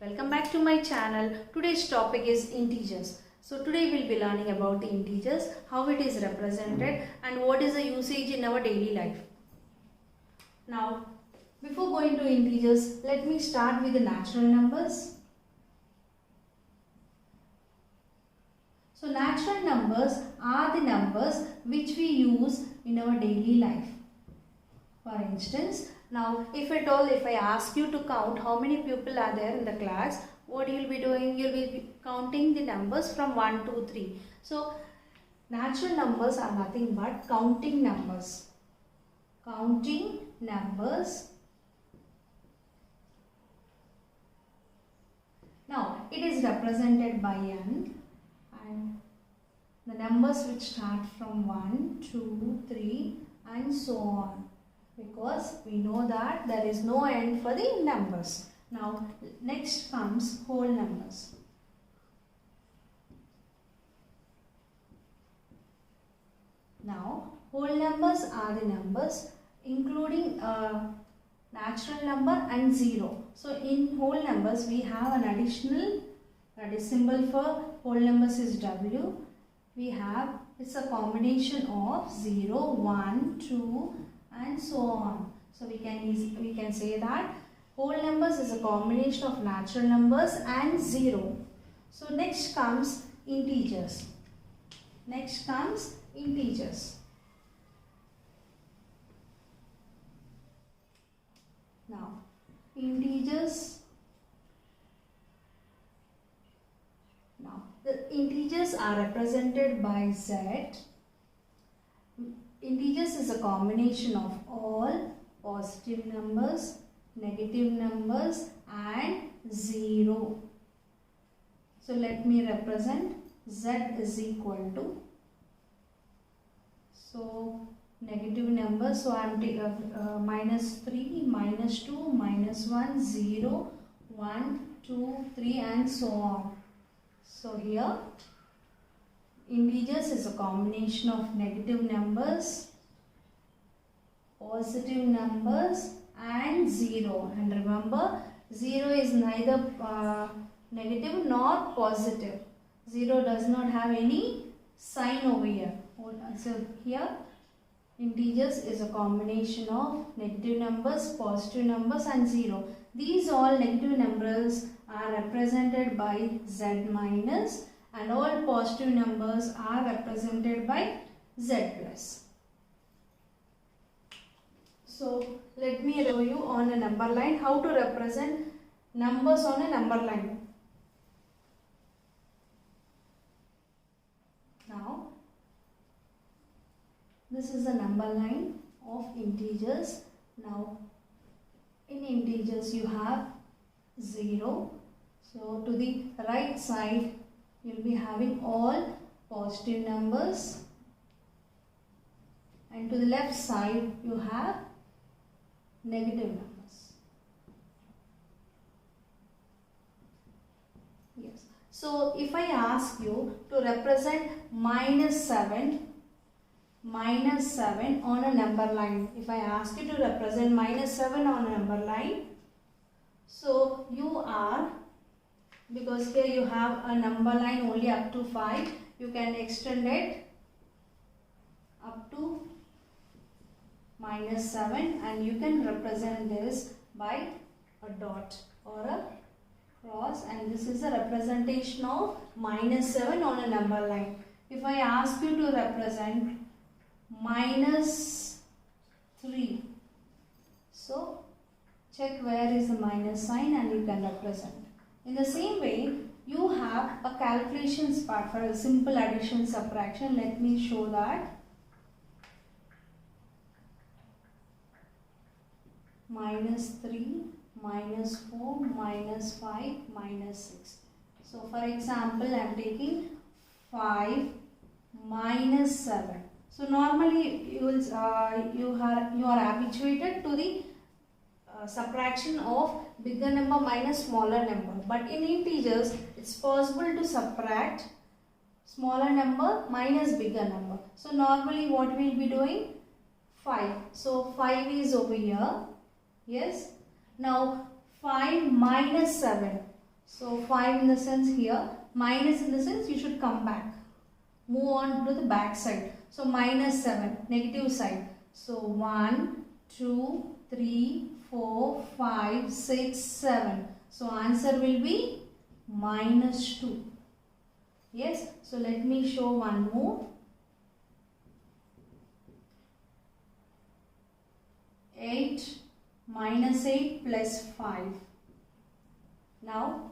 Welcome back to my channel. Today's topic is integers. So today we'll be learning about the integers, how it is represented and what is the usage in our daily life. Now, before going to integers, let me start with the natural numbers. So natural numbers are the numbers which we use in our daily life. For instance, now if I ask you to count how many people are there in the class, what you will be doing? You will be counting the numbers from 1 to 3. So natural numbers are nothing but counting numbers. Counting numbers. Now it is represented by n and the numbers which start from 1, 2, 3 and so on. Because we know that there is no end for the numbers. Now next comes whole numbers. Now whole numbers are the numbers including natural number and 0. So in whole numbers we have an additional, that is symbol for whole numbers is W. We have, it's a combination of 0, 1, 2 and so on. So we can say that whole numbers is a combination of natural numbers and 0. So next comes integers. Next comes integers. Now integers. Now the integers are represented by Z. Integers is a combination of all positive numbers, negative numbers and 0. So let me represent Z is equal to, so negative numbers, so I am taking minus 3, minus 2, minus 1, 0, 1, 2, 3 and so on. So here integers is a combination of negative numbers, positive numbers and 0. And remember, 0 is neither negative nor positive. 0 does not have any sign over here. So here integers is a combination of negative numbers, positive numbers and 0. These all negative numbers are represented by Z minus and all positive numbers are represented by Z plus. So let me show you on a number line how to represent numbers on a number line. Now this is a number line of integers. Now in integers you have 0. So to the right side you will be having all positive numbers and to the left side you have negative numbers. Yes. So if I ask you to represent minus 7 on a number line, if I ask you to represent minus 7 on a number line, so you are, because here you have a number line only up to 5, you can extend it up to minus 7 and you can represent this by a dot or a cross, and this is a representation of minus 7 on a number line. If I ask you to represent minus 3, so check where is the minus sign and you can represent. In the same way, you have a calculations part for a simple addition subtraction. Let me show that. Minus 3, minus 4, minus 5, minus 6. So for example, I am taking 5 minus 7. So normally you are habituated to the subtraction of bigger number minus smaller number, but in integers it's possible to subtract smaller number minus bigger number. So normally what we will be doing? 5. So 5 is over here. Yes. Now 5 minus 7. So 5 in the sense here, minus in the sense you should come back. Move on to the back side. So minus 7, negative side. So 1, 2, 3, 4, 5, 6, 7. So answer will be minus 2. Yes, so let me show one more. 8 minus 8 plus 5. Now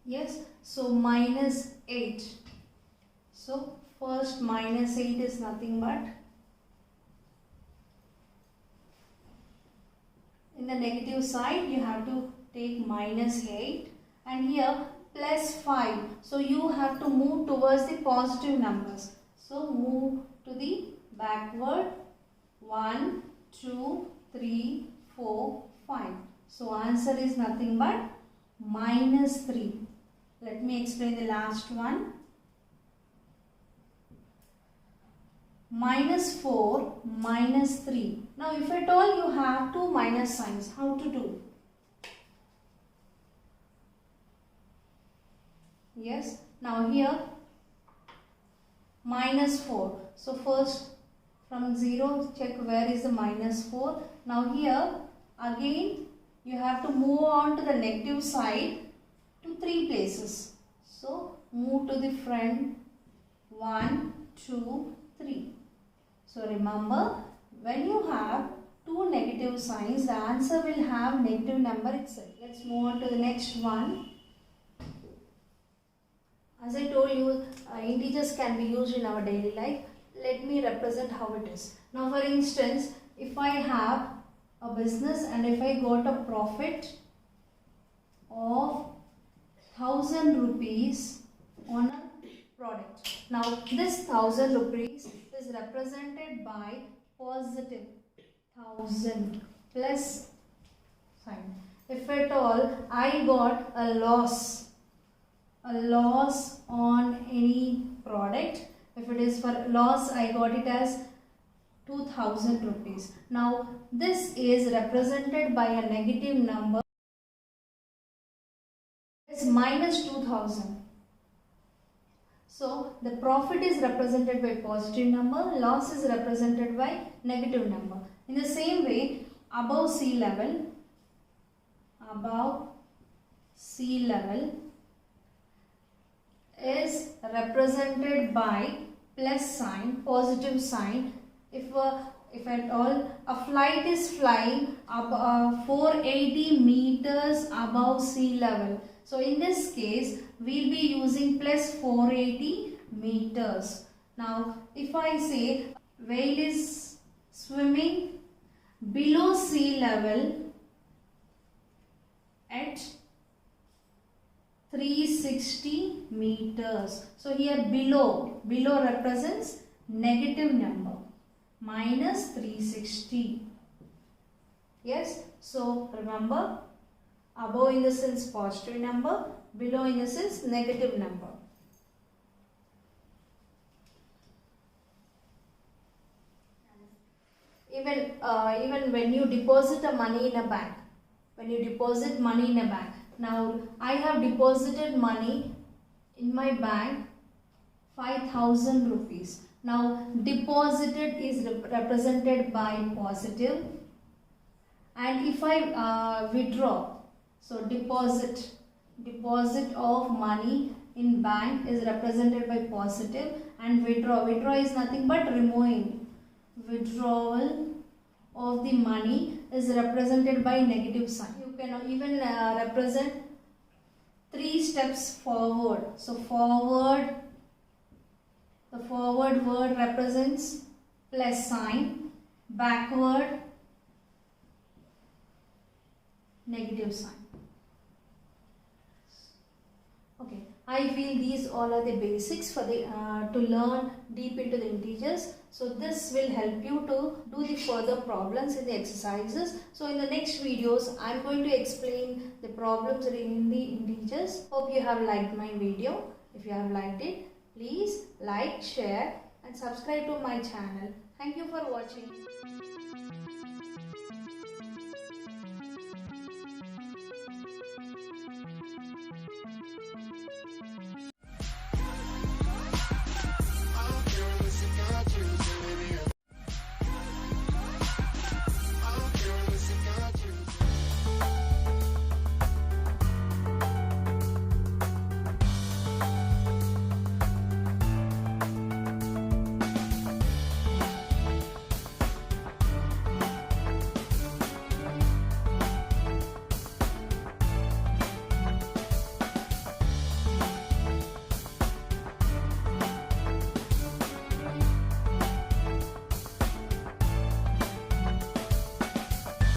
yes, so minus 8. So first minus 8 is nothing but in the negative side you have to take minus 8 and here plus 5. So you have to move towards the positive numbers. So move to the backward 1, 2, 3, 4, 5. So answer is nothing but minus 3. Let me explain the last one. Minus 4 minus 3. Now if at all you have two minus signs, how to do? Yes, now here minus 4. So first from 0 check where is the minus 4. Now here again you have to move on to the negative side to 3 places. So move to the front 1, 2, 3. So remember, when you have two negative signs, the answer will have negative number itself. Let's move on to the next one. As I told you, integers can be used in our daily life. Let me represent how it is. Now for instance, if I have a business and if I got a profit of 1000 rupees on a product. Now this 1000 rupees is represented by positive 1000 plus sign. If at all I got a loss on any product, if it is for loss I got it as 2000 rupees. Now this is represented by a negative number. It's minus 2000. So the profit is represented by positive number, loss is represented by negative number. In the same way, above sea level is represented by plus sign, positive sign. If at all a flight is flying up 480 meters above sea level. So in this case, we will be using plus 480 meters. Now, if I say whale is swimming below sea level at 360 meters. So here below represents negative number, minus 360. Yes, so remember, above in the sense positive number, below in the sense negative number. Even when you deposit a money in a bank, now I have deposited money in my bank 5000 rupees. Now deposited is represented by positive, and if I withdraw, so deposit of money in bank is represented by positive, and withdraw is nothing but removing. Withdrawal of the money is represented by negative sign. You can even represent 3 steps forward. So forward, the forward word represents plus sign, backward negative sign. Okay, I feel these all are the basics for the to learn deep into the integers. So this will help you to do the further problems in the exercises. So in the next videos, I am going to explain the problems in the integers. Hope you have liked my video. If you have liked it, please like, share and subscribe to my channel. Thank you for watching.